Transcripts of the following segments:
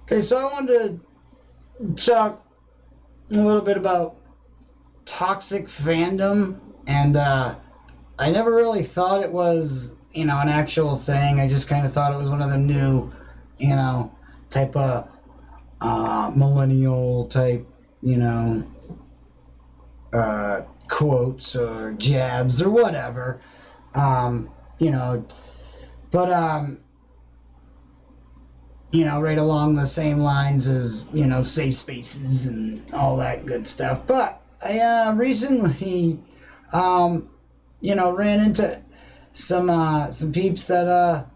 Okay, so I wanted to talk a little bit about toxic fandom, and I never really thought it was, an actual thing. I just kind of thought it was one of the new, type of millennial type, quotes or jabs or whatever. Um, you know, but right along the same lines as, safe spaces and all that good stuff. But I recently, ran into some peeps that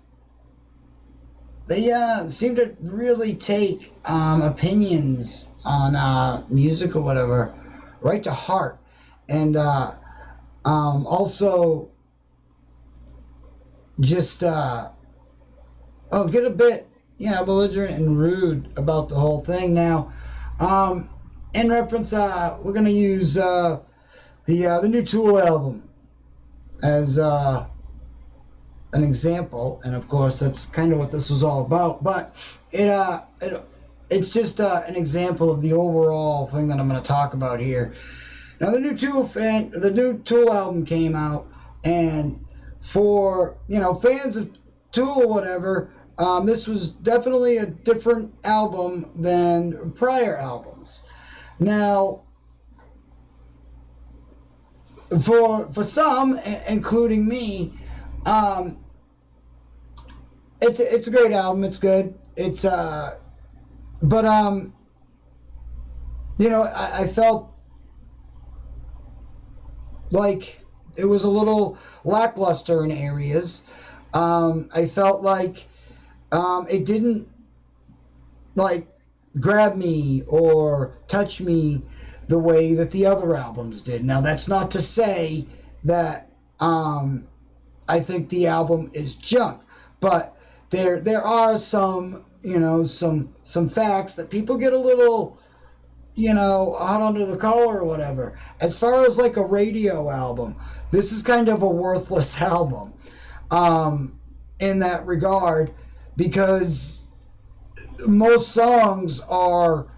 they seem to really take opinions on music or whatever right to heart, and also just get a bit belligerent and rude about the whole thing. Now, in reference, we're gonna use the new Tool album as an example, and of course that's kind of what this was all about. But it's just an example of the overall thing that I'm going to talk about here. Now, the new Tool album came out, and for fans of Tool or whatever, this was definitely a different album than prior albums. Now, for some, including me, it's a great album. It's good. It's but I felt like it was a little lackluster in areas. I felt like it didn't grab me or touch me the way that the other albums did. Now, that's not to say that I think the album is junk, but there are some some facts that people get a little hot under the collar or whatever. As far as like a radio album, this is kind of a worthless album in that regard, because most songs are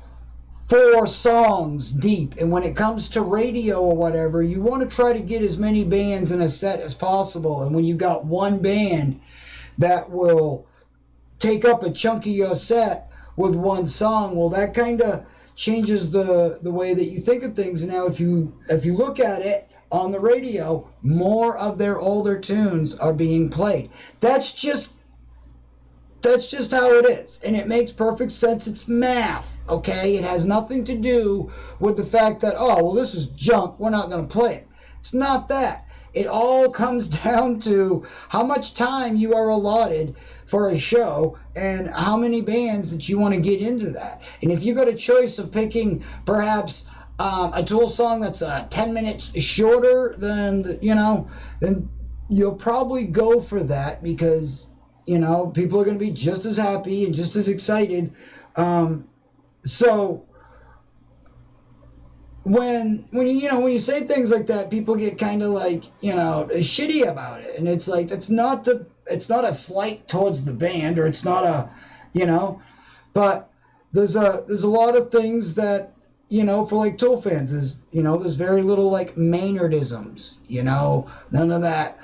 4 songs deep, and when it comes to radio or whatever, you want to try to get as many bands in a set as possible. And when you got one band that will take up a chunk of your set with one song, well, that kind of changes the way that you think of things. Now, if you look at it on the radio, more of their older tunes are being played. That's just how it is, and it makes perfect sense. It's math, okay? It has nothing to do with the fact that, oh, well, this is junk, we're not going to play it. It's not that. It all comes down to how much time you are allotted for a show and how many bands that you want to get into that. And if you got a choice of picking perhaps a Tool song that's 10 minutes shorter than, then you'll probably go for that, because people are going to be just as happy and just as excited. So when you say things like that, people get kind of shitty about it, and it's like it's not a slight towards the band, or it's not a but there's a lot of things that for Tool fans is there's very little Maynardisms, none of that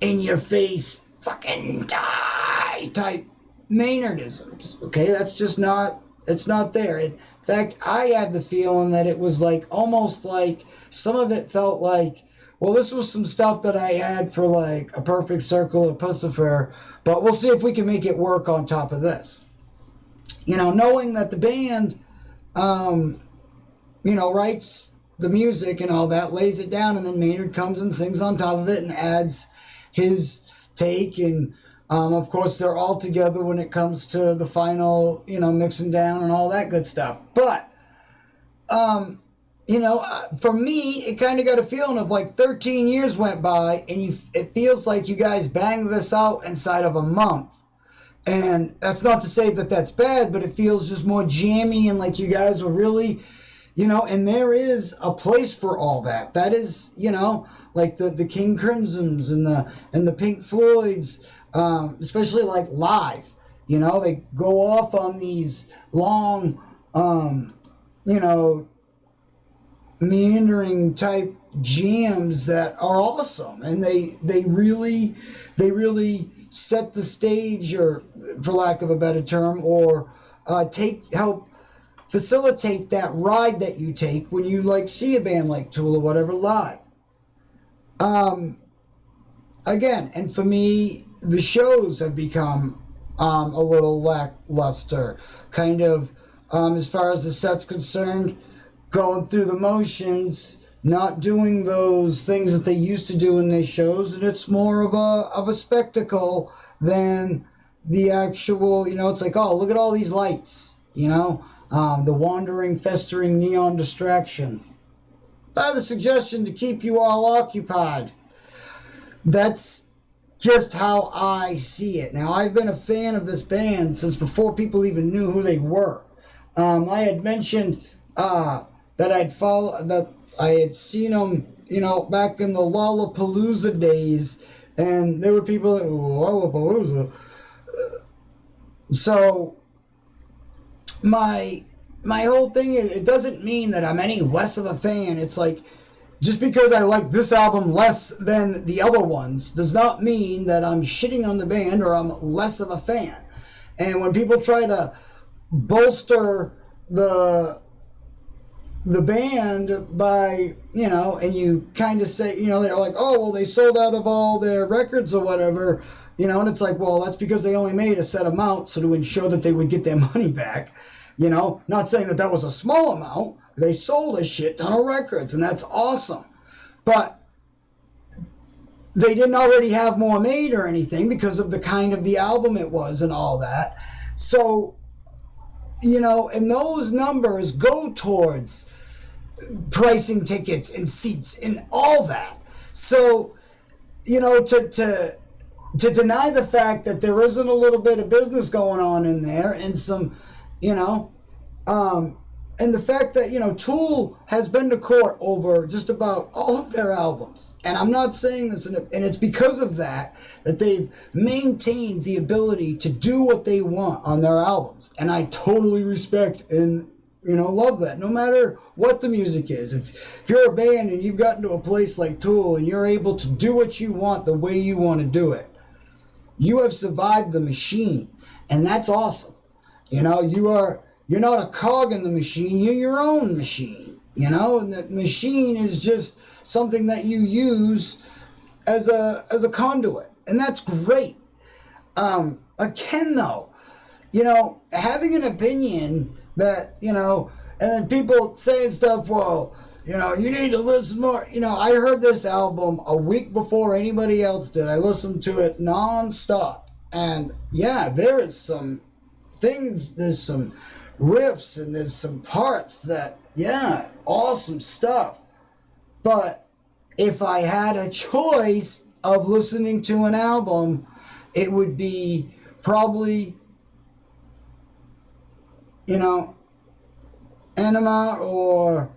in your face fucking die type Maynardisms. Okay, that's just not, it's not there. In fact, I had the feeling that it was almost some of it felt well, this was some stuff that I had for A Perfect Circle or Pussifer, but we'll see if we can make it work on top of this. Knowing that the band writes the music and all that, lays it down, and then Maynard comes and sings on top of it and adds his take, and of course they're all together when it comes to the final mixing down and all that good stuff. But for me, it kind of got a feeling of 13 years went by, and it feels like you guys banged this out inside of a month. And that's not to say that that's bad, but it feels just more jammy, and you guys were really and there is a place for all that. That is, the King Crimsons and the Pink Floyds, especially live. You know, they go off on these long, you know, meandering type jams that are awesome, and they really set the stage, or for lack of a better term, or help facilitate that ride that you take when you like see a band like Tool or whatever live. Again, and for me, the shows have become a little lackluster, kind of, as far as the set's concerned, going through the motions, not doing those things that they used to do in their shows, and it's more of a spectacle than the actual, you know, it's like, oh, look at all these lights, you know, the wandering, festering neon distraction. By the suggestion to keep you all occupied. That's just how I see it. Now, I've been a fan of this band since before people even knew who they were. I had mentioned that I had seen them, you know, back in the Lollapalooza days, and there were people that, Lollapalooza. So my whole thing is, it doesn't mean that I'm any less of a fan. It's like, just because I like this album less than the other ones does not mean that I'm shitting on the band or I'm less of a fan. And when people try to bolster the band by, you know, and you kind of say, you know, they're like, oh, well, they sold out of all their records or whatever, you know, and it's like, well, that's because they only made a set amount so to ensure that they would get their money back, you know, not saying that that was a small amount. They sold a shit ton of records, and that's awesome. But they didn't already have more made or anything because of the kind of the album it was and all that. So, you know, and those numbers go towards pricing tickets and seats and all that. So, you know, to deny the fact that there isn't a little bit of business going on in there and some, you know, and the fact that, you know, Tool has been to court over just about all of their albums. And I'm not saying this, and it's because of that they've maintained the ability to do what they want on their albums. And I totally respect and, you know, love that. No matter what the music is. If you're a band and you've gotten to a place like Tool and you're able to do what you want the way you want to do it, you have survived the machine. And that's awesome. You know, you're not a cog in the machine, you're your own machine, you know, and that machine is just something that you use as a conduit, and that's great. Again, though, you know, having an opinion that, you know, and then people saying stuff, well, you know, you need to listen more. You know, I heard this album a week before anybody else did. I listened to it nonstop, and yeah, there is some things, there's some riffs and there's some parts that, yeah, awesome stuff. But if I had a choice of listening to an album, it would be probably, you know, Enema or,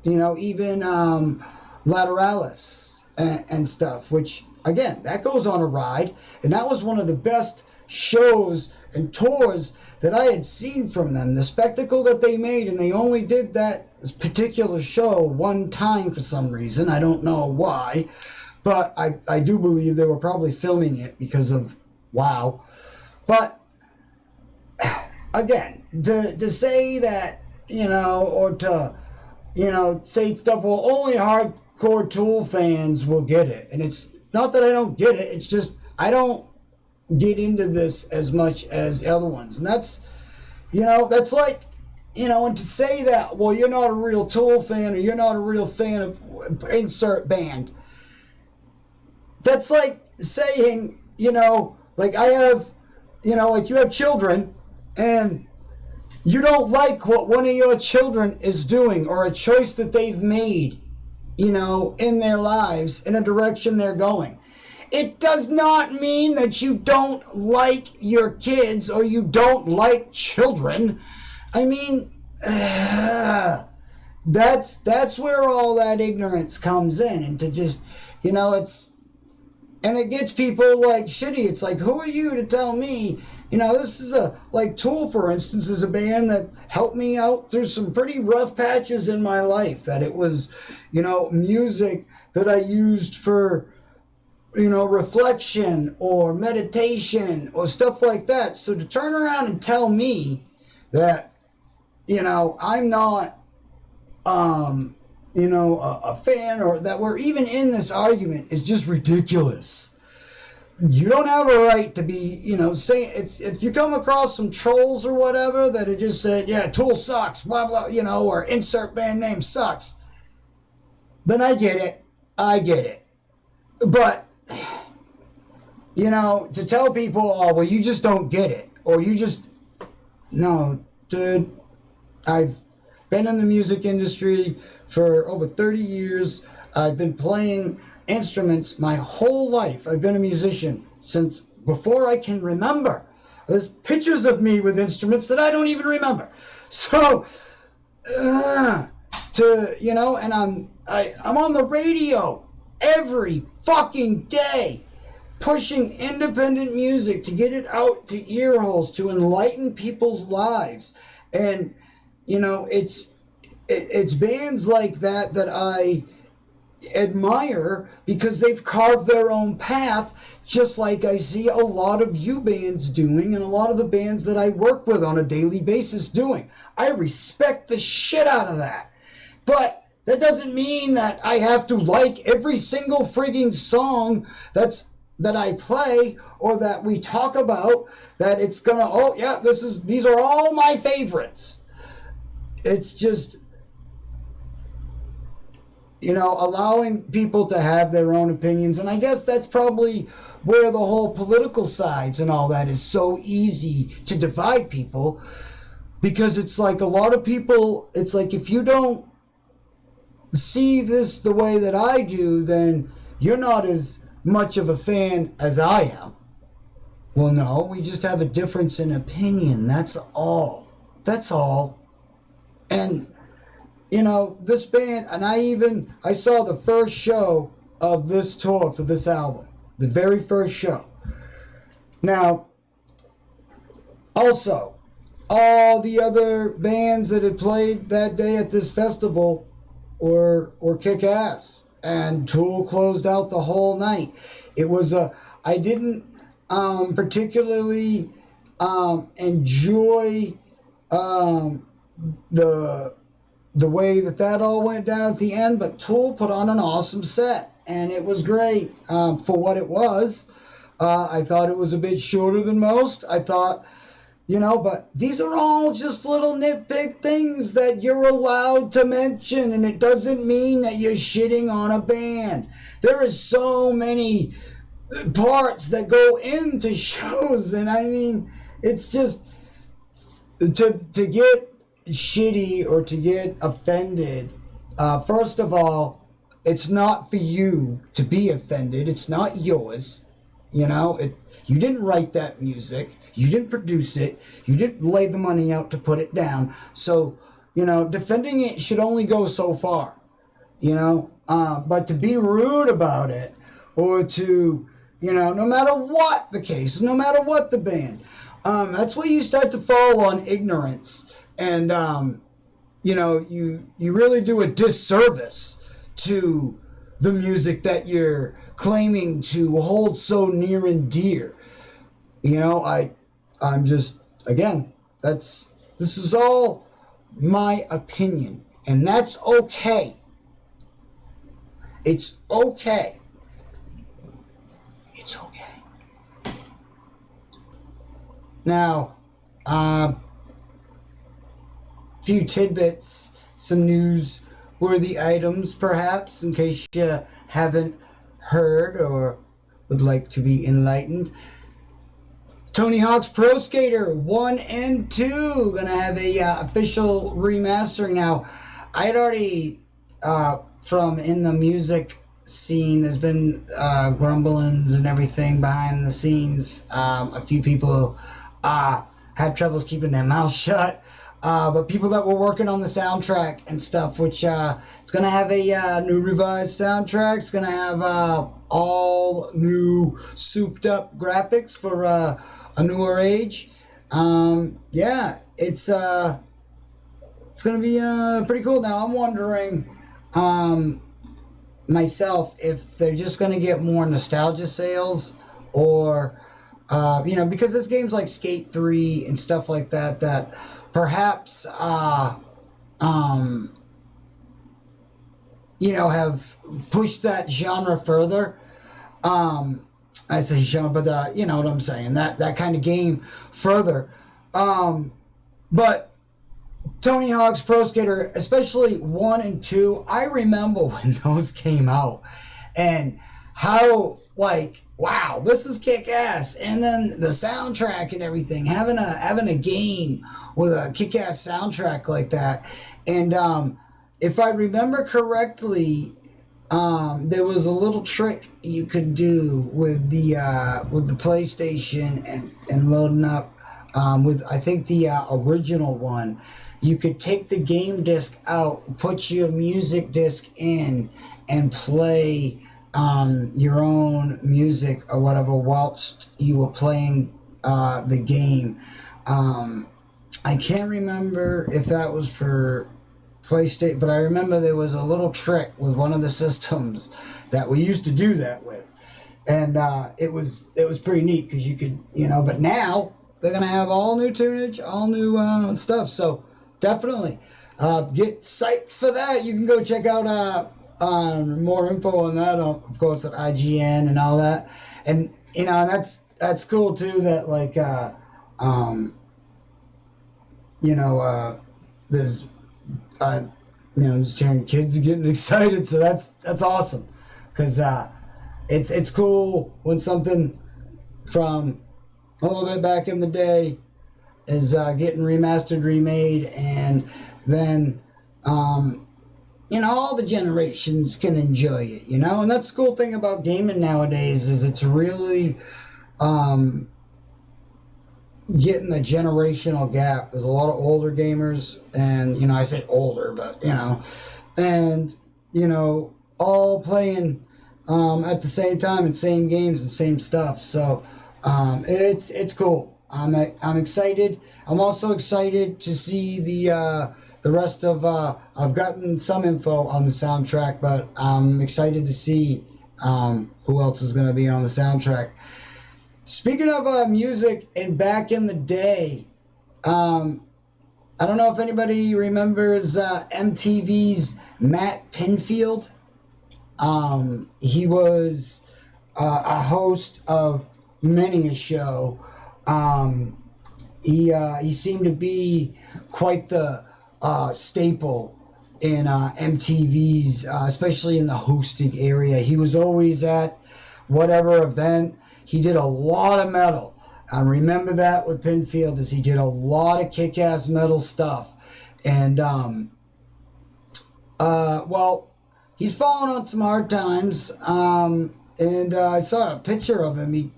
you know, even Lateralis and stuff, which, again, that goes on a ride. And that was one of the best shows and tours that I had seen from them. The spectacle that they made, and they only did that particular show one time for some reason. I don't know why, but I do believe they were probably filming it because of wow. But again, to say that, you know, or to, you know, say stuff, well, only hardcore Tool fans will get it. And it's not that I don't get it, it's just I don't get into this as much as the other ones. And that's, you know, that's like, you know, and to say that, well, you're not a real Tool fan or you're not a real fan of insert band, that's like saying, you know, like I have, you know, like you have children and you don't like what one of your children is doing or a choice that they've made, you know, in their lives, in a direction they're going. It does not mean that you don't like your kids or you don't like children. I mean, that's where all that ignorance comes in. And to just, you know, And it gets people like shitty. It's like, who are you to tell me? You know, this is like Tool, for instance, is a band that helped me out through some pretty rough patches in my life. That it was, you know, music that I used for, you know, reflection or meditation or stuff like that. So to turn around and tell me that, you know, I'm not, you know, a fan, or that we're even in this argument, is just ridiculous. You don't have a right to be, you know, saying, if you come across some trolls or whatever that have just said, yeah, Tool sucks, blah, blah, you know, or insert band name sucks, then I get it. I get it. But, you know, to tell people, oh, well, you just don't get it, or you just, no, dude, I've been in the music industry for over 30 years. I've been playing instruments my whole life. I've been a musician since before I can remember. There's pictures of me with instruments that I don't even remember. So, you know, and I'm on the radio every fucking day, pushing independent music to get it out to ear holes, to enlighten people's lives. And, you know, it's bands like that that I admire because they've carved their own path, just like I see a lot of you bands doing, and a lot of the bands that I work with on a daily basis doing. I respect the shit out of that. But that doesn't mean that I have to like every single frigging song that I play or that we talk about, that it's gonna, oh yeah, these are all my favorites. It's just, you know, allowing people to have their own opinions. And I guess that's probably where the whole political sides and all that is so easy to divide people, because it's like a lot of people, it's like, if you don't see this the way that I do, then you're not as much of a fan as I am. Well, no, we just have a difference in opinion. That's all. That's all. And, you know, this band, and I saw the first show of this tour for this album. The very first show. Now, also, all the other bands that had played that day at this festival were kick ass. And Tool closed out the whole night. It was I didn't particularly enjoy the way that all went down at the end, but Tool put on an awesome set, and it was great for what it was. I thought it was a bit shorter than most. I thought, you know, but these are all just little nitpick things that you're allowed to mention, and it doesn't mean that you're shitting on a band. There is so many parts that go into shows, and I mean, it's just to get shitty or to get offended. First of all, it's not for you to be offended. It's not yours. You know, you didn't write that music. You didn't produce it. You didn't lay the money out to put it down. So, you know, defending it should only go so far, you know. But to be rude about it, or to, you know, no matter what the case, no matter what the band, that's where you start to fall on ignorance. And, you know, you really do a disservice to the music that you're claiming to hold so near and dear. You know, I'm just, again, this is all my opinion, and that's okay. It's okay. It's okay. Now, few tidbits, some newsworthy items, perhaps, in case you haven't heard or would like to be enlightened. Tony Hawk's Pro Skater 1 and 2 gonna have a official remastering. Now, I had already, from in the music scene, there's been grumblings and everything behind the scenes. A few people had troubles keeping their mouths shut. But people that were working on the soundtrack and stuff, which it's gonna have a new revised soundtrack. It's gonna have all new souped up graphics for a newer age. Yeah, it's gonna be pretty cool. Now I'm wondering myself if they're just gonna get more nostalgia sales, or because there's games like Skate 3 and stuff like that that perhaps have pushed that genre further. I say genre, but you know what I'm saying. That kind of game further. But Tony Hawk's Pro Skater, especially 1 and 2, I remember when those came out and how, like, wow, this is kick ass. And then the soundtrack and everything, having a game with a kick ass soundtrack like that. And if I remember correctly, there was a little trick you could do with the PlayStation and loading up with, I think, the original one. You could take the game disc out, put your music disc in, and play your own music or whatever whilst you were playing the game. I can't remember if that was for PlayStation, but I remember there was a little trick with one of the systems that we used to do that with, and it was pretty neat because you could, But now they're gonna have all new tunage, all new stuff. So definitely get psyched for that. You can go check out more info on that, of course, at IGN and all that, and that's cool too. That there's just hearing kids getting excited, so that's awesome, because it's cool when something from a little bit back in the day is getting remastered, remade, and then all the generations can enjoy it, and that's the cool thing about gaming nowadays is it's really getting the generational gap. There's a lot of older gamers, and I say older, but and all playing at the same time and same games and same stuff. So it's cool. I'm excited. I'm also excited to see the rest of. I've gotten some info on the soundtrack, but I'm excited to see who else is going to be on the soundtrack. Speaking of music and back in the day, I don't know if anybody remembers MTV's Matt Pinfield. He was a host of many a show. He seemed to be quite the staple in MTV's, especially in the hosting area. He was always at whatever event. He did a lot of metal. I remember that with Pinfield, is he did a lot of kick-ass metal stuff. And, he's fallen on some hard times. And I saw a picture of him.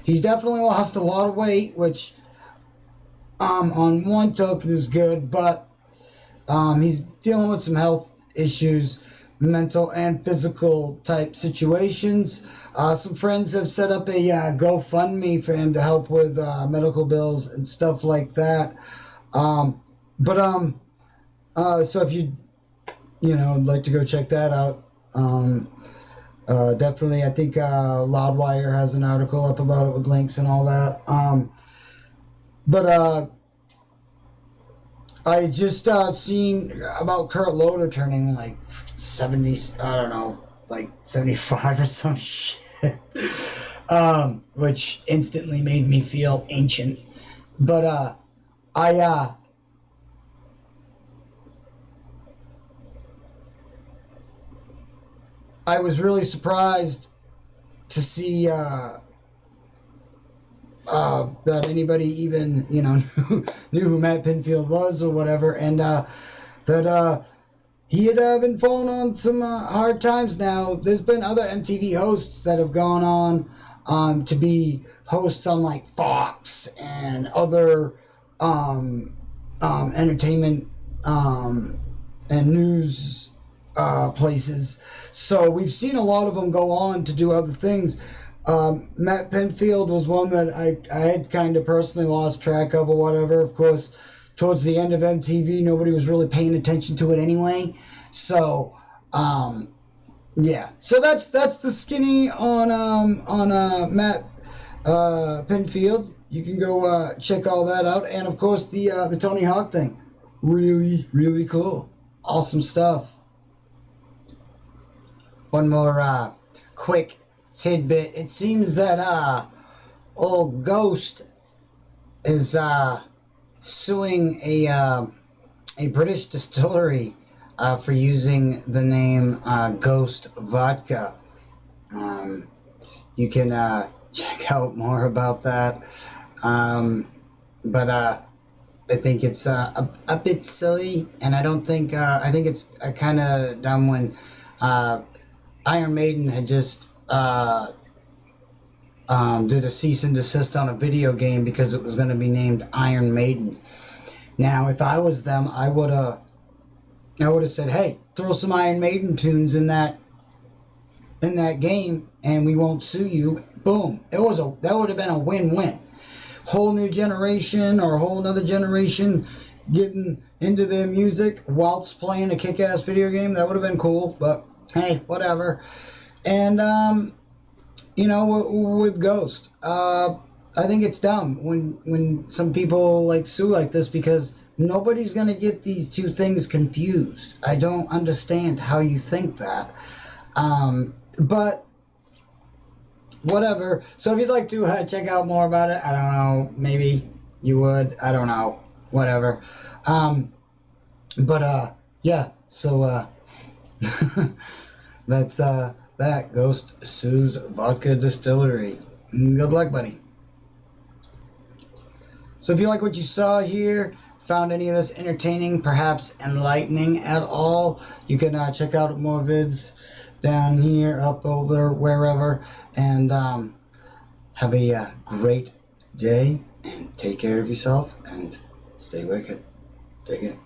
He's definitely lost a lot of weight, which on one token is good, but he's dealing with some health issues, mental and physical type situations. Some friends have set up a GoFundMe for him to help with medical bills and stuff like that. So if you'd like to go check that out, definitely, I think Loudwire has an article up about it with links and all that. I just seen about Kurt Loder turning like 70, I don't know, like 75 or some shit. Which instantly made me feel ancient. But I was really surprised to see that anybody even knew who Matt Pinfield was or whatever, and that he had been falling on some hard times. Now there's been other MTV hosts that have gone on to be hosts on like Fox and other entertainment and news places. So we've seen a lot of them go on to do other things. Matt Pinfield was one that I had kind of personally lost track of or whatever. Of course, towards the end of MTV, nobody was really paying attention to it anyway. So, yeah. So that's the skinny on Matt Pinfield. You can go check all that out, and of course the Tony Hawk thing, really, really cool, awesome stuff. One more quick tidbit. It seems that old Ghost is suing a British distillery for using the name Ghost Vodka. You can check out more about that. But I think it's a bit silly, and I don't think I think it's kind of dumb when Iron Maiden had just did a cease and desist on a video game because it was going to be named Iron Maiden. Now, if I was them, I would have said, "Hey, throw some Iron Maiden tunes in that game, and we won't sue you." Boom! That would have been a win-win. Whole new generation or a whole another generation getting into their music whilst playing a kick-ass video game. That would have been cool, but hey, whatever. And you know, with Ghost, I think it's dumb when some people like sue like this, because nobody's gonna get these two things confused. I don't understand how you think that, but whatever. So if you'd like to check out more about it, I don't know, maybe you would, I don't know, whatever. Yeah, so that's that. Ghost sues Vodka Distillery. Good luck, buddy. So if you like what you saw here, found any of this entertaining, perhaps enlightening at all, you can check out more vids down here, up over, wherever, and have a great day, and take care of yourself, and stay wicked. Take it.